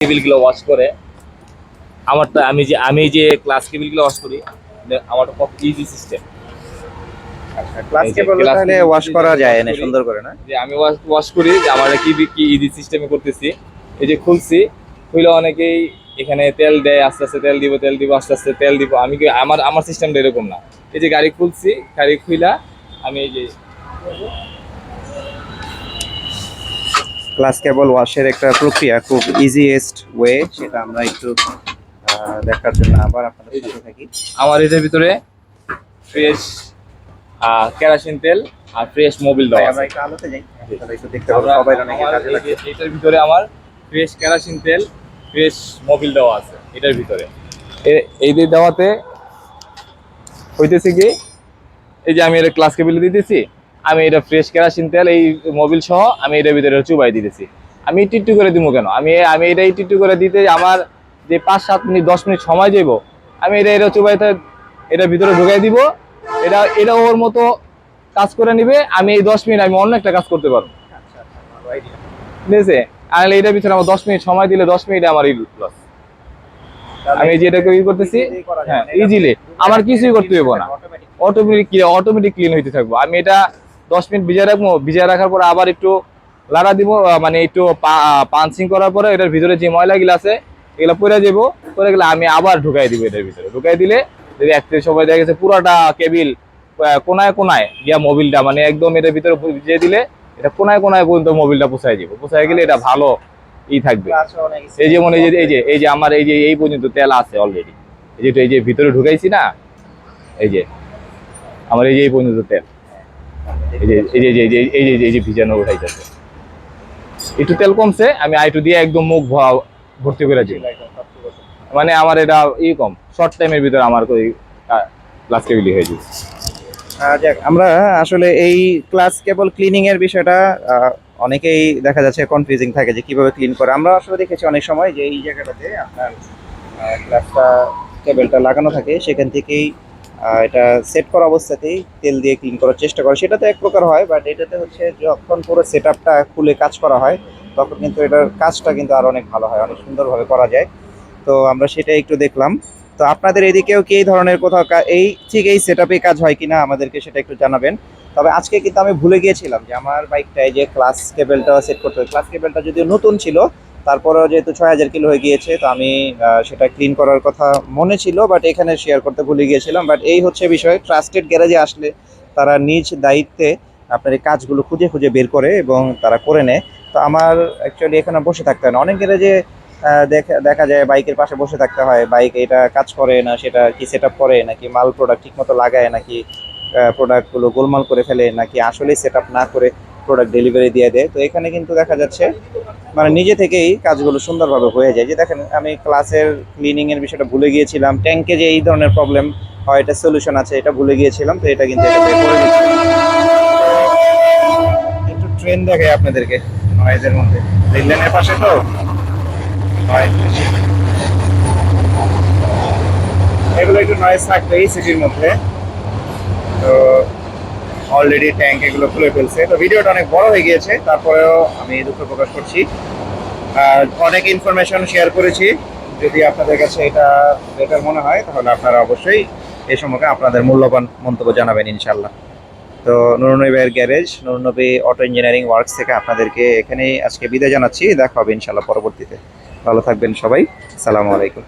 কেবিলগুলো wash করে আমারটা আমি যে ক্লাস কেবিলগুলো ওয়াশ করি আমারটা খুব ইজি সিস্টেম। আচ্ছা, ক্লাস কেবল তাহলে ওয়াশ করা যায় না সুন্দর করে, না? যে আমি ওয়াশ করি যে আমার কি ইজি সিস্টেমে করতেছি। এই যে খুলছি, খুলে অনেকেই এখানে তেল দেয়, আস্তে আস্তে তেল দিব আস্তে আস্তে তেল দিব। আমি কি আমার আমার সিস্টেমটা এরকম না। এই যে গাড়ি খুলছি, গাড়ি খুইলা আমি এই যে ক্লাস কেবল ওয়াশের একটা প্রক্রিয়া, খুব ইজিয়েস্ট ওয়ে, সেটা আমরা একটু দেখার জন্য আবার আপনাদের সাথে থাকি। আমার এটার ভিতরে ফ্রেশ কেরোসিন তেল আর ফ্রেশ মোবিল দেওয়া আমরা আছে। একটু আলোতে যাই, তাহলে একটু দেখতে পাবো সবাই অনেক কাজে লাগে। এটার ভিতরে আমার ফ্রেশ কেরোসিন তেল, ফ্রেশ মোবিল দেওয়া আছে এটার ভিতরে। এই দিয়ে দেওয়াতে হইতেছে কি, এই যে আমি এটা ক্লাস কেবিলে দিতেছি, আমি এটা ফ্রেশ কেরোসিন তেল এই মোবিল সহ আমি এটার ভিতরে চুবাই দিতেছি। আমি টিট্টু করে দিব কেন, আমি এটা টিট্টু করে দিতে আমার যে 5-7 মিনিট 10 মিনিট সময় যাইব, আমি এটা চুবাইতে এটার ভিতরে ঢুকাই দিব। এটা ওর মতো কাজ করে নিবে। আমি এই 10 মিনিট আমি অন্য একটা কাজ করতে পারবো। ঠিক আছে, আর এটার ভিতরে আমার 10 মিনিট সময় দিলে 10 মিনিটে আমার লস। আমি যেটা করতেছি, হ্যাঁ ইজিলি, আমার কিছুই করতে হইব না। অটোমেটিক ক্লিন হইতে থাকবো। আমি এটা 10 মিনিট ভিজায় রাখবো, ভিজায় রাখার পর আবার একটু লাড়া দিব, মানে একটু পাঞ্চিং করার পরে এটার ভিতরে যে ময়লাগুলো আছে এগুলো পরে যাবো। পরে গেলে আমি আবার ঢুকাই দিব এটার ভিতরে। ঢুকাই দিলে যদি একটা সময় দেখা গেছে পুরাটা কেবিল কোনায় কোনায় গিয়া মোবিলটা মানে একদম এটার ভিতরে ভিজিয়ে দিলে এটা কোনায় কোনায় পর্যন্ত মোবিলটা পোষায় যাবো। পোষায় গেলে এটা ভালো থাকবে। এই যেমন এই যে আমার এই পর্যন্ত তেল আছে অলরেডি। এই যে ভিতরে ঢুকাইছি না, এই যে আমার এই পর্যন্ত তেল, এই যে ভিজানো উঠাইতেছে। একটু তেল কমছে, আমি আইটু দিয়ে একদম মুখ ভর্তি করে দিই। মানে আমার এটা কম শর্ট টাইমের ভিতরে আমার ক্লাস কেবিলি হয়ে যায়। যাক, আমরা আসলে এই ক্লাস কেবল ক্লিনিং এর বিষয়টা অনেকেই দেখা যাচ্ছে কনফিউজিং থাকে যে কিভাবে ক্লিন করে। আমরা আসলে দেখেছি অনেক সময় যে এই জায়গাটাতে আপনার ক্লাসটা কেবলটা লাগানো থাকে, সেখান থেকেই এটা সেট করা অবস্থাতেই তেল দিয়ে ক্লিন করার চেষ্টা করে। সেটা তো এক প্রকার হয়, বাট এটাতে হচ্ছে যখন পুরো সেট আপটা খুলে কাজ করা হয় তখন কিন্তু এটার কাজটা কিন্তু আরো অনেক ভালো হয়, অনেক সুন্দরভাবে করা যায়। তো আমরা সেটাই একটু দেখলাম। তো আপনাদের এদিকেও কি এই ধরনের কোথাও এই সেটআপে কাজ হয় কিনা আমাদেরকে সেটা একটু জানাবেন। তবে আজকে কিন্তু আমি ভুলে গিয়েছিলাম যে আমার বাইকটায় যে ক্লাস কেবলটা সেট করতে হবে। ক্লাস কেবলটা যদিও নতুন ছিল, তারপরেও যেহেতু 6000 কিলো হয়ে গিয়েছে, তো আমি সেটা ক্লিন করার কথা মনে ছিল, বাট এখানে শেয়ার করতে ভুলে গিয়েছিলাম। বাট এই হচ্ছে বিষয়, ট্রাস্টেড গ্যারেজে আসলে তারা নিজ দায়িত্বে আপনার এই কাজগুলো খুঁজে খুঁজে বের করে এবং তারা করে নেয়। তো আমার অ্যাকচুয়ালি এখানে বসে থাকতে হয় না। অনেক গ্যারেজে দেখা যায় বাইকের পাশে বসে থাকতে হয়, বাইক এটা কাজ করে না, সেটা কি সেট আপ করে নাকি মাল প্রোডাক্ট ঠিক মতো লাগায়, নাকি প্রোডাক্টগুলো গোলমাল করে ফেলে, নাকি আসলেই সেট আপ না করে প্রোডাক্ট ডেলিভারি দিয়ে দেয়। তো এখানে কিন্তু দেখা যাচ্ছে মানে নিজে থেকেই কাজগুলো সুন্দরভাবে হয়ে যায়। যে দেখেন, আমি ক্লাসের ক্লিনিং এর বিষয়টা ভুলে গিয়েছিলাম, ট্যাঙ্কে যে এই ধরনের প্রবলেম হয় এটা সলিউশন আছে এটা ভুলে গিয়েছিলাম। তো এটা কিন্তু এটা বের করে দিচ্ছি। একটু ট্রেন দেখাই আপনাদেরকে নয়েজের মধ্যে, রেল লাইনের পাশে তো এগুলো একটু নয়েজ থাকবে এই সিটির মধ্যে। তো অলরেডি ট্যাঙ্ক এগুলো খুলে ফেলছে। তো ভিডিওটা অনেক বড় হয়ে গিয়েছে, তারপরেও আমি দুঃখ প্রকাশ করছি। অনেক ইনফরমেশন শেয়ার করেছি। যদি আপনাদের কাছে এটা বেটার মনে হয় তাহলে আপনারা অবশ্যই এই সম্পর্কে আপনাদের মূল্যবান মন্তব্য জানাবেন ইনশাল্লাহ। তো নুরনবী ভাইয়ের garage, Nurnabi auto engineering works থেকে আপনাদেরকে এখানেই আজকে বিদায় জানাচ্ছি। দেখা হবে ইনশাল্লাহ পরবর্তীতে। ভালো থাকবেন সবাই। আসসালামু আলাইকুম।